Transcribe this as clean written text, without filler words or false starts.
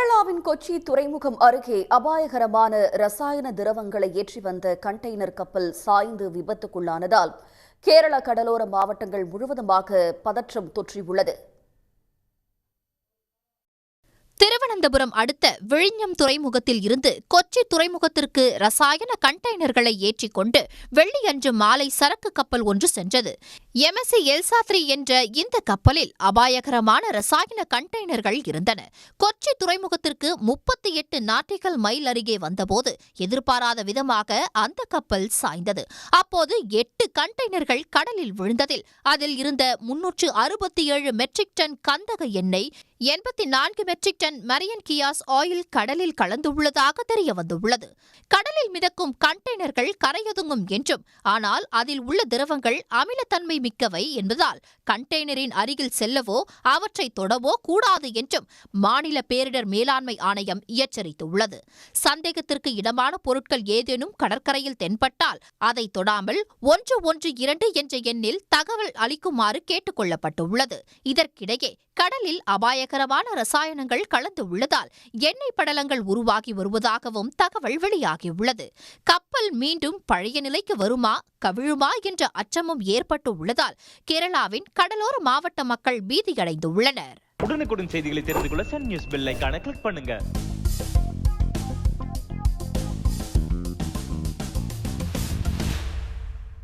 கேரளாவின் கொச்சி துறைமுகம் அருகே அபாயகரமான ரசாயன திரவங்களை ஏற்றி வந்த கண்டெய்னர் கப்பல் சாய்ந்து விபத்துக்குள்ளானதால் கேரள கடலோர மாவட்டங்கள் முழுவதுமாக பதற்றம் தொற்றியுள்ளது. திருவனந்தபுரம் அடுத்த விழிஞம் துறைமுகத்தில் இருந்து கொச்சி துறைமுகத்திற்கு ரசாயன கண்டெய்னர்களை ஏற்றிக்கொண்டு வெள்ளியன்று மாலை சரக்கு கப்பல் ஒன்று சென்றது. எம்எஸ்சி எல்சாத்ரி என்ற இந்த கப்பலில் அபாயகரமான ரசாயன கண்டெய்னர்கள் இருந்தன. கொச்சி துறைமுகத்திற்கு 38 நாட்டிகல் மைல் அருகே வந்தபோது எதிர்பாராத விதமாக அந்த கப்பல் சாய்ந்தது. அப்போது 8 கண்டெய்னர்கள் கடலில் விழுந்ததில் அதில் இருந்த 367 மெட்ரிக் டன் கந்தக எண்ணெய், 84 metric ton marine gas oil கடலில் கலந்துள்ளதாக தெரிய வந்துள்ளது. கடலில் மிதக்கும் கண்டெய்னர்கள் கரையொதுங்கும் என்றும், ஆனால் அதில் உள்ள திரவங்கள் அமிலத்தன்மை மிக்கவை என்பதால் கண்டெய்னரின் அருகில் செல்லவோ அவற்றை தொடவோ கூடாது என்றும் மாநில பேரிடர் மேலாண்மை ஆணையம் எச்சரித்துள்ளது. சந்தேகத்திற்கு இடமான பொருட்கள் ஏதேனும் கடற்கரையில் தென்பட்டால் அதை தொடாமல் 112 என்ற எண்ணில் தகவல் அளிக்குமாறு கேட்டுக் கொள்ளப்பட்டுள்ளது. இதற்கிடையே கடலில் அபாயகரமான ரசாயனங்கள் கலந்து உள்ளதால் எண்ணெய் படலங்கள் உருவாகி வருவதாகவும் தகவல் வெளியாகியுள்ளது. கப்பல் மீண்டும் பழைய நிலைக்கு வருமா கவிழுமா என்ற அச்சமும் ஏற்பட்டு உள்ளதால் கேரளாவின் கடலோர மாவட்ட மக்கள் பீதியடைந்துள்ளனர். உடனுக்குடன் செய்திகளை தெரிந்து கொள்ள சன் நியூஸ் பெல் ஐகானை கிளிக் பண்ணுங்க.